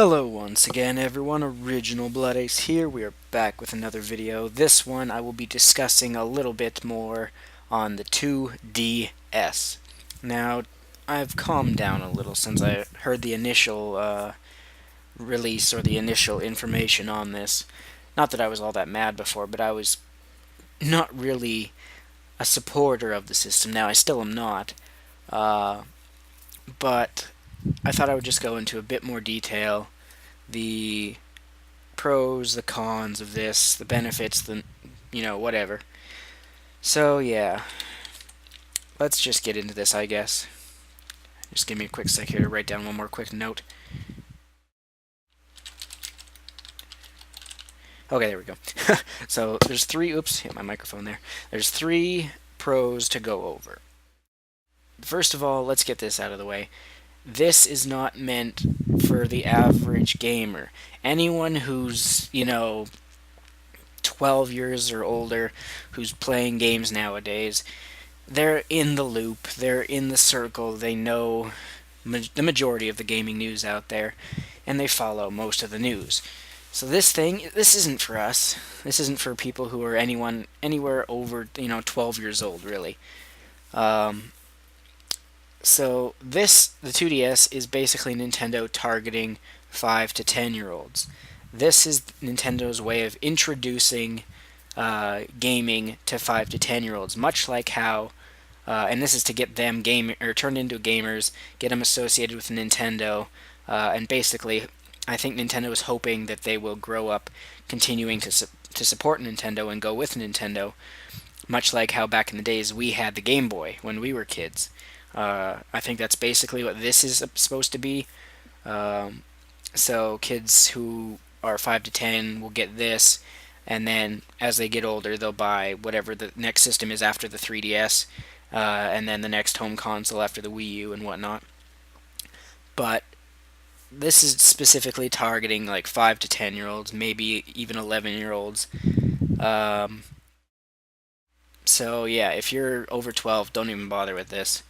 Hello once again everyone, Original Blood Ace here. We are back with another video. This one I will be discussing a little bit more on the 2DS. Now, I've calmed down a little since I heard the initial release or the initial information on this. Not that I was all that mad before, but I was not really a supporter of the system. Now, I still am not. But I thought I would just go into a bit more detail. The pros, the cons of this, the benefits, whatever. So, yeah. Let's just get into this, I guess. Just give me a quick sec here to write down one more quick note. Okay, there we go. So, there's three... Oops, hit my microphone there. There's three pros to go over. First of all, let's get this out of the way. This is not meant for the average gamer. Anyone who's, 12 years or older, who's playing games nowadays, they're in the loop, they're in the circle, they know the majority of the gaming news out there, and they follow most of the news. So this isn't for us. This isn't for people who are anywhere over, 12 years old, really. So the 2DS is basically Nintendo targeting 5 to 10-year-olds. This is Nintendo's way of introducing gaming to 5 to 10-year-olds, much like how, and this is to get them turned into gamers, get them associated with Nintendo, and basically, I think Nintendo is hoping that they will grow up continuing to support Nintendo and go with Nintendo, much like how back in the days we had the Game Boy when we were kids. I think that's basically what this is supposed to be. So kids who are 5 to 10 will get this, and then as they get older, they'll buy whatever the next system is after the 3DS, and then the next home console after the Wii U and whatnot. But this is specifically targeting like 5 to 10-year-olds, maybe even 11-year-olds. So yeah, if you're over 12, don't even bother with this.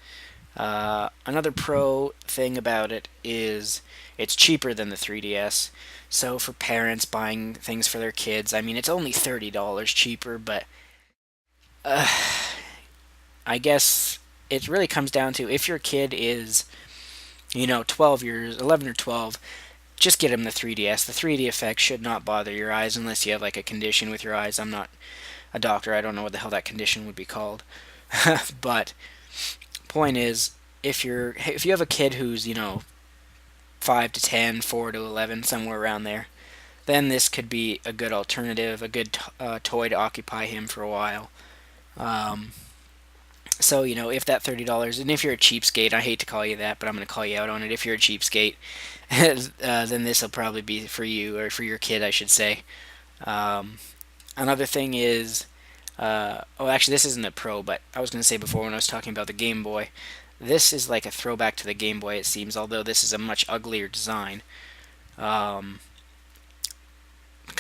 Another pro thing about it is it's cheaper than the 3DS. So for parents buying things for their kids, I mean, it's only $30 cheaper, but I guess it really comes down to if your kid is, 12 years, 11 or 12, just get him the 3DS. The 3D effect should not bother your eyes unless you have like a condition with your eyes. I'm not a doctor. I don't know what the hell that condition would be called. But point is, if you have a kid who's 5 to 10, 4 to 11, somewhere around there, then this could be a good alternative, a good toy to occupy him for a while. So if that $30, and if you're a cheapskate, I hate to call you that, but I'm going to call you out on it. If you're a cheapskate, then this will probably be for you, or for your kid, I should say. Another thing is, actually, this isn't a pro, but I was going to say before when I was talking about the Game Boy, this is like a throwback to the Game Boy, it seems, although this is a much uglier design. Kind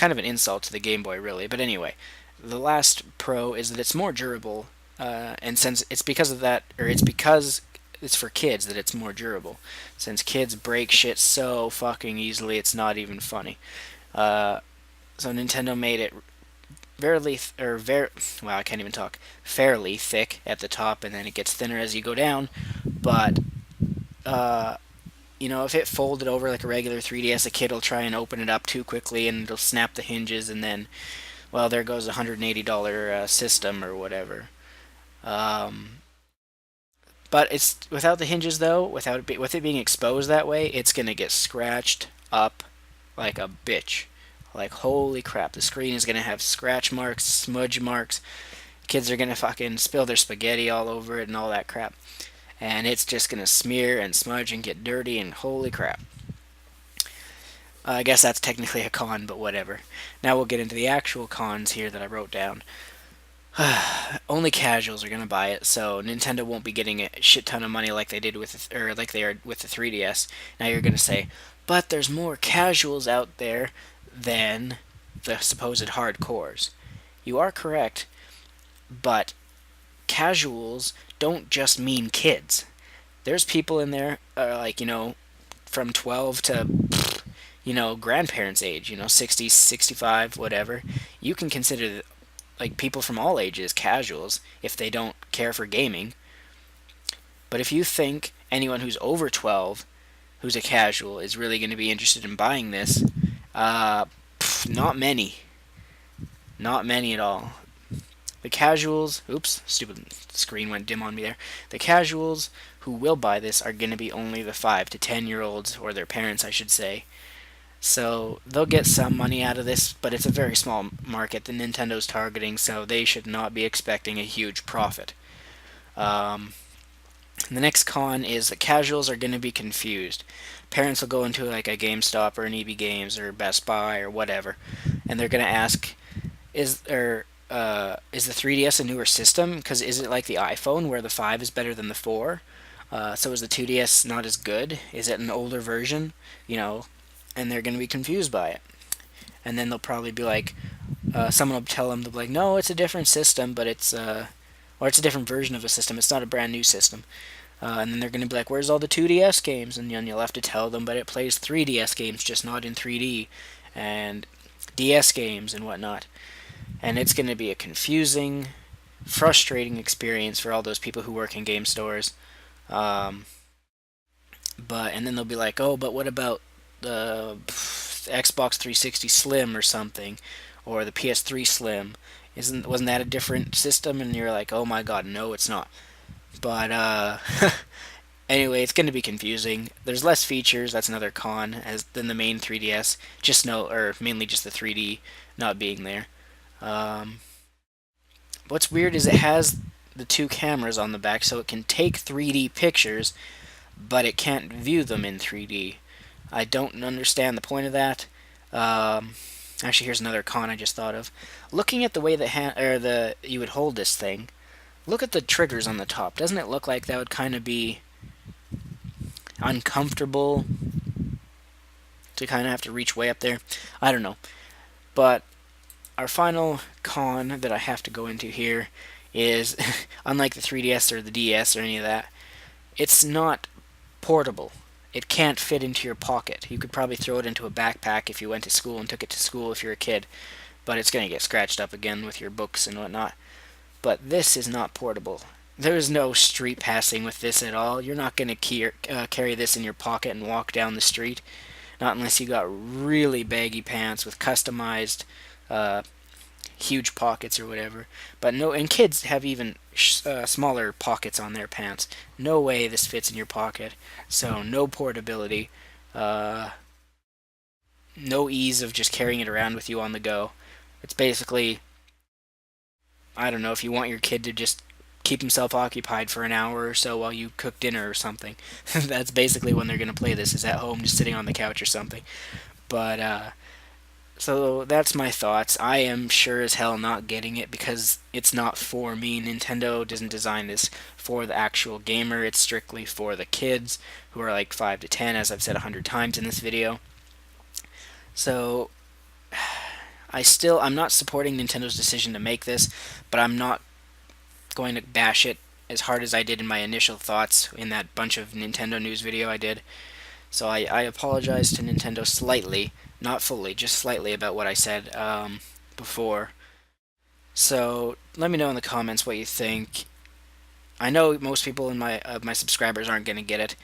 of an insult to the Game Boy, really. But anyway, the last pro is that it's more durable, and since it's because of that, or it's because it's for kids that it's more durable. Since kids break shit so fucking easily, it's not even funny. So Nintendo made it I can't even talk. Fairly thick at the top, and then it gets thinner as you go down. But if it folded over like a regular 3DS, a kid will try and open it up too quickly, and it'll snap the hinges, and then, well, there goes a $180 system or whatever. But it's without the hinges though, with it being exposed that way, it's gonna get scratched up like a bitch. Like, holy crap, the screen is going to have scratch marks, smudge marks. Kids are going to fucking spill their spaghetti all over it and all that crap. And it's just going to smear and smudge and get dirty, and holy crap. I guess that's technically a con, but whatever. Now we'll get into the actual cons here that I wrote down. Only casuals are going to buy it, so Nintendo won't be getting a shit ton of money like they did like they are with the 3DS. Now you're going to say, but there's more casuals out there than the supposed hardcores. You are correct, but casuals don't just mean kids. There's people in there, from 12 to, grandparents' age, 60, 65, whatever. You can consider like people from all ages casuals if they don't care for gaming. But if you think anyone who's over 12 who's a casual is really going to be interested in buying this, not many. Not many at all. The casuals, oops, stupid screen went dim on me there. The casuals who will buy this are going to be only the 5 to 10-year-olds, or their parents, I should say. So they'll get some money out of this, but it's a very small market that Nintendo's targeting, so they should not be expecting a huge profit. The next con is that casuals are going to be confused. Parents will go into like a GameStop or an EB Games or Best Buy or whatever, and they're going to ask, is the 3DS a newer system? Because is it like the iPhone where the 5 is better than the 4? So is the 2DS not as good? Is it an older version? And they're going to be confused by it. And then they'll probably be like, someone will tell them, they'll be like, no, it's a different system, but or it's a different version of a system. It's not a brand new system. And then they're going to be like, where's all the 2DS games? And you'll have to tell them, but it plays 3DS games, just not in 3D, and DS games and whatnot. And it's going to be a confusing, frustrating experience for all those people who work in game stores. And then they'll be like, oh, but what about the Xbox 360 Slim or something, or the PS3 Slim? Wasn't that a different system? And you're like, oh my god, no, it's not. But anyway, it's going to be confusing. There's less features. That's another con than the main 3DS. Or mainly just the 3D not being there. What's weird is it has the 2 cameras on the back, so it can take 3D pictures, but it can't view them in 3D. I don't understand the point of that. Actually, here's another con I just thought of. Looking at the way you would hold this thing, look at the triggers on the top. Doesn't it look like that would kind of be uncomfortable to kind of have to reach way up there? I don't know. But our final con that I have to go into here is, unlike the 3DS or the DS or any of that, it's not portable. It can't fit into your pocket. You could probably throw it into a backpack if you went to school and took it to school if you're a kid, but it's going to get scratched up again with your books and whatnot. But this is not portable. There is no street passing with this at all. You're not going to carry this in your pocket and walk down the street, not unless you got really baggy pants with customized huge pockets or whatever. But no, and kids have even smaller pockets on their pants. No way this fits in your pocket. So no portability, no ease of just carrying it around with you on the go. It's basically, I don't know, if you want your kid to just keep himself occupied for an hour or so while you cook dinner or something. That's basically when they're going to play this, is at home just sitting on the couch or something. But so that's my thoughts. I am sure as hell not getting it because it's not for me. Nintendo doesn't design this for the actual gamer. It's strictly for the kids who are like 5 to 10, as I've said 100 times in this video. So I'm not supporting Nintendo's decision to make this, but I'm not going to bash it as hard as I did in my initial thoughts in that bunch of Nintendo news video I did. So I apologize to Nintendo slightly, not fully, just slightly about what I said before. So let me know in the comments what you think. I know most people in my subscribers aren't going to get it,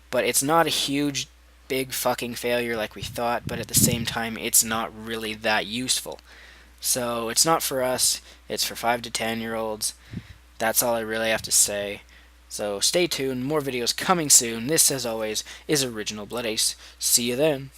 but it's not a huge, big fucking failure like we thought, but at the same time, it's not really that useful. So it's not for us, it's for 5 to 10-year-olds. That's all I really have to say. So stay tuned, more videos coming soon. This, as always, is Original Blood Ace. See you then.